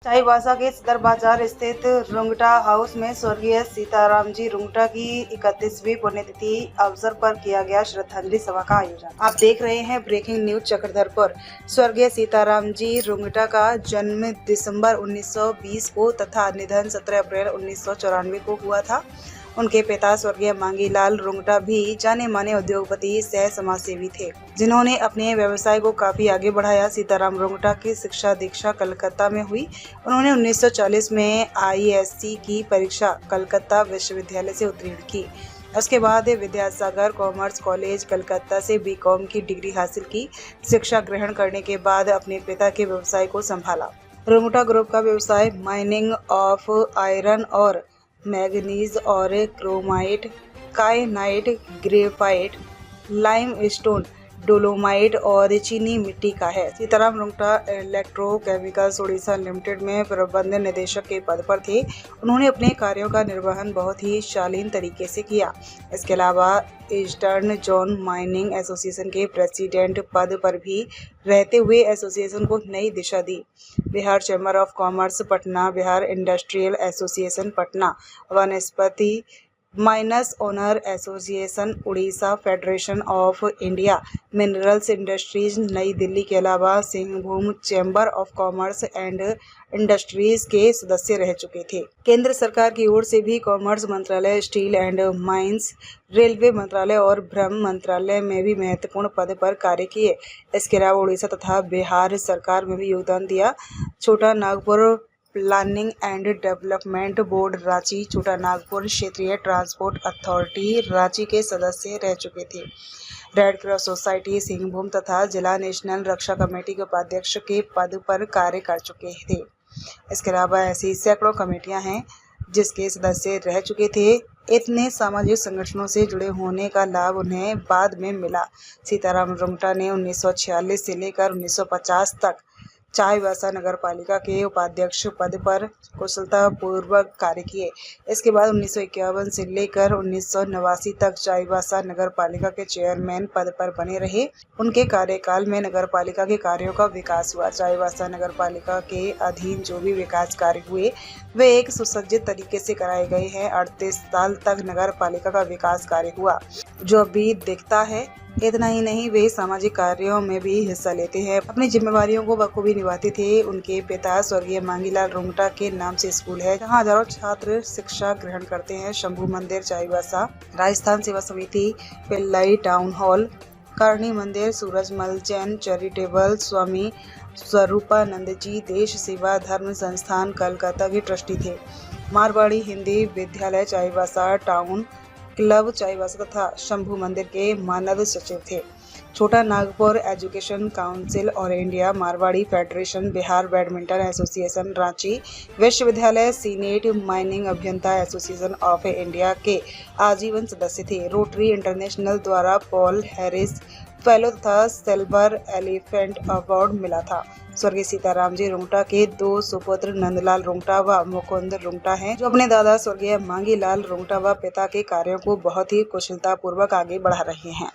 चाईबासा के सदर बाजार स्थित रुंगटा हाउस में स्वर्गीय सीताराम जी रुंगटा की 31वीं पुण्यतिथि अवसर पर किया गया श्रद्धांजलि सभा का आयोजन। आप देख रहे हैं ब्रेकिंग न्यूज चक्रधरपुर। स्वर्गीय सीताराम जी रुंगटा का जन्म दिसंबर 1920 को तथा निधन 17 अप्रैल 1994 को हुआ था। उनके पिता स्वर्गीय मांगीलाल रुंगटा भी जाने माने उद्योगपति सह समाजसेवी थे, जिन्होंने अपने व्यवसाय को काफी आगे बढ़ाया। सीताराम रुंगटा की शिक्षा दीक्षा कलकत्ता में हुई। उन्होंने 1940 में ISC की परीक्षा कलकत्ता विश्वविद्यालय से उत्तीर्ण की। उसके बाद विद्यासागर कॉमर्स कॉलेज कलकत्ता से BCom की डिग्री हासिल की। शिक्षा ग्रहण करने के बाद अपने पिता के व्यवसाय को संभाला। रुंगटा ग्रुप का व्यवसाय माइनिंग ऑफ आयरन और मैग्नीज और chromite, kyanite, graphite, limestone, dolomite और चीनी मिट्टी का है। सीताराम रुंगटा इलेक्ट्रोकेमिकल्स उड़ीसा लिमिटेड में प्रबंध निदेशक के पद पर थे। उन्होंने अपने कार्यों का निर्वहन बहुत ही शालीन तरीके से किया। इसके अलावा ईस्टर्न जोन माइनिंग एसोसिएशन के प्रेसिडेंट पद पर भी रहते हुए एसोसिएशन को नई दिशा दी। Bihar chamber of commerce Patna, Bihar industrial association Patna, वनस्पति mines owner association Orissa, federation of India minerals industries New Delhi के अलावा Singhbhum chamber of commerce and industries के सदस्य रह चुके थे। केंद्र सरकार की ओर से भी कॉमर्स मंत्रालय, स्टील एंड माइंस, रेलवे मंत्रालय और भ्रम मंत्रालय में भी महत्वपूर्ण पद पर कार्य किए। इसके अलावा उड़ीसा तथा बिहार सरकार में भी योगदान दिया। छोटा Nagpur planning and development board Ranchi, छोटा नागपुर क्षेत्रीय ट्रांसपोर्ट अथॉरिटी रांची के सदस्य रह चुके थे। रेड क्रॉस सोसाइटी सिंहभूम तथा जिला नेशनल रक्षा कमेटी के उपाध्यक्ष के पद पर कार्य कर चुके थे। इसके अलावा ऐसी सैकड़ों कमेटियां हैं जिसके सदस्य रह चुके थे। इतने सामाजिक संगठनों से जुड़े होने का लाभ उन्हें बाद में मिला। सीताराम रुंगटा ने 1946 से लेकर 1950 तक चाईबासा नगर पालिका के उपाध्यक्ष पद पर कुशलतापूर्वक कार्य किए। इसके बाद 1951 से लेकर 1989 तक चाईबासा नगर पालिका के चेयरमैन पद पर बने रहे। उनके कार्यकाल में नगर पालिका के कार्यों का विकास हुआ। चाईबासा नगर पालिका के अधीन जो भी विकास कार्य हुए वे एक सुसज्जित तरीके से कराए गए हैं। 38 साल तक नगर पालिका का विकास कार्य हुआ जो अभी दिखता है। इतना ही नहीं, वे सामाजिक कार्यों में भी हिस्सा लेते हैं, अपनी जिम्मेवारियों को बखूबी निभाते थे। उनके पिता स्वर्गीय मांगीलाल रुंगटा के नाम से स्कूल है जहां हजारों छात्र शिक्षा ग्रहण करते हैं। शंभू मंदिर चाईबासा, राजस्थान सेवा समिति पिल्लाई टाउन हॉल, करणी मंदिर, सूरजमल जैन चैरिटेबल, स्वामी स्वरूपानंद जी देश सेवा धर्म संस्थान कलकत्ता के ट्रस्टी थे। मारवाड़ी हिंदी विद्यालय चाईबासा, टाउन क्लब चाईबासा तथा शंभू मंदिर के मानद सचिव थे। छोटा नागपुर एजुकेशन काउंसिल और India Marwari federation, Bihar badminton association Ranchi, विश्वविद्यालय सीनेट, माइनिंग अभियंता एसोसिएशन ऑफ इंडिया के आजीवन सदस्य थे। रोटरी इंटरनेशनल द्वारा पॉल हैरिस फेलो तथा सिल्वर एलिफेंट अवार्ड मिला था। स्वर्गीय सीताराम जी रुंगटा के 2 सुपुत्र नंदलाल रुंगटा व मुकुंद रुंगटा हैं, जो अपने दादा स्वर्गीय मांगीलाल रुंगटा व पिता के कार्यों को बहुत ही कुशलतापूर्वक आगे बढ़ा रहे हैं।